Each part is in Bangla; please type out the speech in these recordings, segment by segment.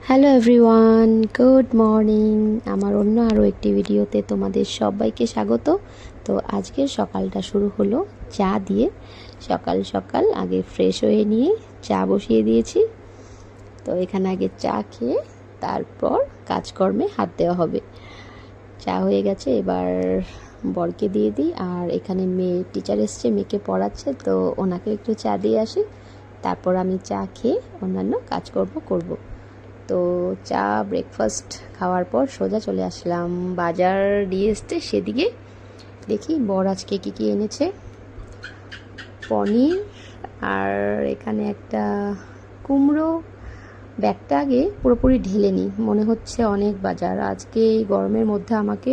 Hello everyone, good morning. আমার অন্য আরও একটি ভিডিওতে তোমাদের সবাইকে স্বাগত। তো আজকের সকালটা শুরু হলো চা দিয়ে। সকাল সকাল আগে ফ্রেশ হয়ে নিয়ে চা বসিয়ে দিয়েছি। তো এখানে আগে চা খেয়ে তারপর কাজকর্মে হাত দেওয়া হবে। চা হয়ে গেছে, এবার বরকে দিয়ে দিই। আর এখানে মেয়ে টিচার এসছে, মেয়েকে পড়াচ্ছে, তো ওনাকে একটু চা দিয়ে আসি, তারপর আমি চা খেয়ে অন্যান্য কাজকর্ম করব। তো চা ব্রেকফাস্ট খাওয়ার পর সোজা চলে আসলাম বাজার দিয়ে এসছে, সেদিকে দেখি বর আজকে কী কী এনেছে। পনির আর এখানে একটা কুমড়ো। ব্যাগটা আগে পুরোপুরি ঢেলে নিই, মনে হচ্ছে অনেক বাজার। আজকে এই গরমের মধ্যে আমাকে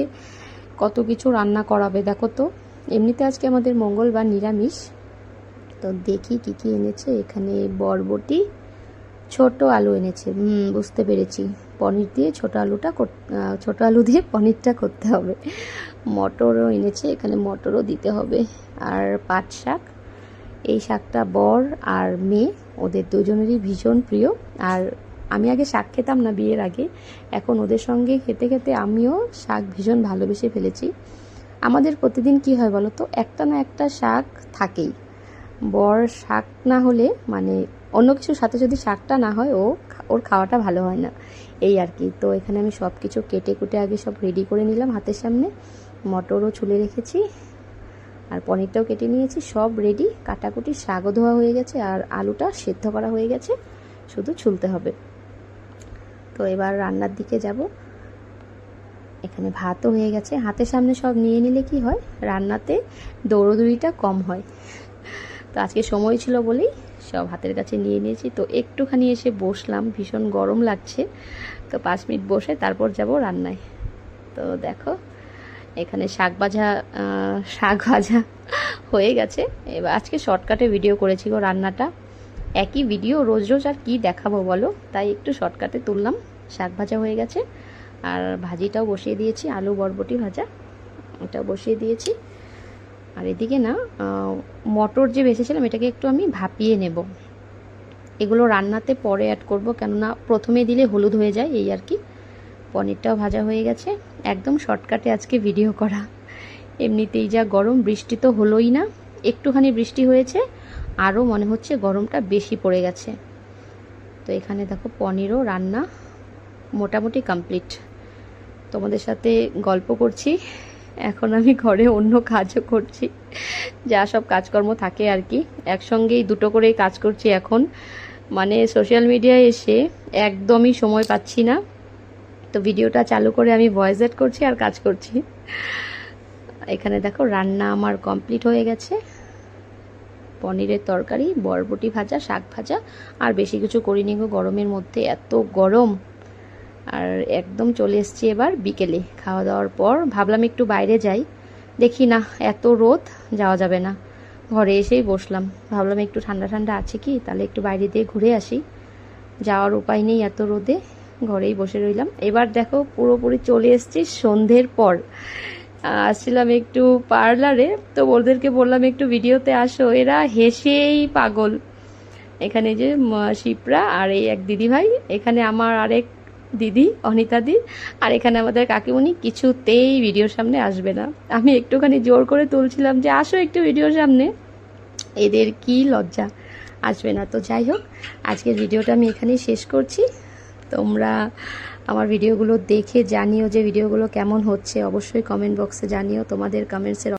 কত কিছু রান্না করাবে দেখো তো। এমনিতে আজকে আমাদের মঙ্গলবার নিরামিষ। তো দেখি কী কী এনেছে। এখানে বরবটি, ছোট আলু এনেছে, বুঝতে পেরেছি, পনির দিয়ে ছোট আলু দিয়ে পনিরটা করতে হবে। মটরও এনেছে, এখানে মটরও দিতে হবে। আর পাট শাক, এই শাকটা বর আর মেয়ে ওদের দুজনেরই ভীষণ প্রিয়। আর আমি আগে শাক খেতাম না বিয়ের আগে, এখন ওদের সঙ্গে খেতে খেতে আমিও শাক ভীষণ ভালোবেসে ফেলেছি। আমাদের প্রতিদিন কি হয় বলো তো, একটা না একটা শাক থাকেই। বর শাক না হলে, মানে অন্য কিছুর সাথে যদি শাকটা না হয় ওর খাওয়াটা ভালো হয় না, এই আর কি। তো এখানে আমি সব কিছু কেটে কুটে আগে সব রেডি করে নিলাম হাতের সামনে। মটরও ছুলে রেখেছি আর পনিরটাও কেটে নিয়েছি, সব রেডি। কাটাকুটি, শাকও ধোয়া হয়ে গেছে আর আলুটা সেদ্ধ করা হয়ে গেছে, শুধু ছুলতে হবে। তো এবার রান্নার দিকে যাব। এখানে ভাতও হয়ে গেছে। হাতের সামনে সব নিয়ে নিলে কি হয়, রান্নাতে দৌড়দৌড়িটা কম হয়। তো আজকে সময় ছিল বলেই সব হাতের কাছে নিয়ে নিয়েছি। তো একটুখানি এসে বসলাম, ভীষণ গরম লাগছে। তো 5 মিনিট বসে তারপর যাব রান্নায়। তো দেখো এখানে শাক ভাজা হয়ে গেছে। এবার আজকে শর্টকাটে ভিডিও করেছি গো রান্নাটা। একই ভিডিও রোজ রোজ আর কি দেখাবো বলো, তাই একটু শর্টকাটে তুললাম। শাক ভাজা হয়ে গেছে আর ভাজিটাও বসিয়ে দিয়েছি, আলু বরবটি ভাজা, ওটাও বসিয়ে দিয়েছি। আর এদিকে না মটর যে বেঁচেছিলাম, এটাকে একটু আমি ভাপিয়ে নেব। এগুলো রান্নাতে পরে অ্যাড করব, কেননা প্রথমে দিলে হলুদ হয়ে যায়, এই আর কি। পনিরটাও ভাজা হয়ে গেছে। একদম শর্টকাটে আজকে ভিডিও করা। এমনিতেই যা গরম, বৃষ্টি তো হলোই না, একটুখানি বৃষ্টি হয়েছে, আরও মনে হচ্ছে গরমটা বেশি পড়ে গেছে। তো এখানে দেখো পনিরও রান্না মোটামুটি কমপ্লিট। তোমাদের সাথে গল্প করছি, এখন আমি ঘরে অন্য কাজও করছি, যা সব কাজকর্ম থাকে আর কি। একসঙ্গেই দুটো করেই কাজ করছি এখন, মানে সোশ্যাল মিডিয়ায় এসে একদমই সময় পাচ্ছি না। তো ভিডিওটা চালু করে আমি ভয়েস এড করছি আর কাজ করছি। এখানে দেখো রান্না আমার কমপ্লিট হয়ে গেছে। পনিরের তরকারি, বরবটি ভাজা, শাক ভাজা, আর বেশি কিছু করিনি গো, গরমের মধ্যে এত গরম। আর একদম চলে এসেছি এবার বিকেলে। খাওয়া দাওয়ার পর ভাবলাম একটু বাইরে যাই, দেখি না এত রোদ, যাওয়া যাবে না। ঘরে এসেই বসলাম, ভাবলাম একটু ঠান্ডা ঠান্ডা আছে কি, তাহলে একটু বাইরে দিয়ে ঘুরে আসি। যাওয়ার উপায় নেই এত রোদে, ঘরেই বসে রইলাম। এবার দেখো পুরোপুরি চলে এসেছি সন্ধ্যের পর। আসছিলাম একটু পার্লারে, তো ওদেরকে বললাম একটু ভিডিওতে আসো, এরা হেসেই পাগল। এখানে যে শিপ্রা আর এই এক দিদি ভাই, এখানে আমার আরেক দিদি অনিতাদি, আর এখানে আমাদের কাকিমণি, কিছুতেই ভিডিওর সামনে আসবে না। আমি একটুখানি জোর করে তুলছিলাম যে আসো একটু ভিডিওর সামনে, এদের কি লজ্জা, আসবে না। তো যাই হোক, আজকের ভিডিওটা আমি এখানেই শেষ করছি। তোমরা আমার ভিডিওগুলো দেখে জানিও যে ভিডিওগুলো কেমন হচ্ছে, অবশ্যই কমেন্ট বক্সে জানিও। তোমাদের কমেন্টসের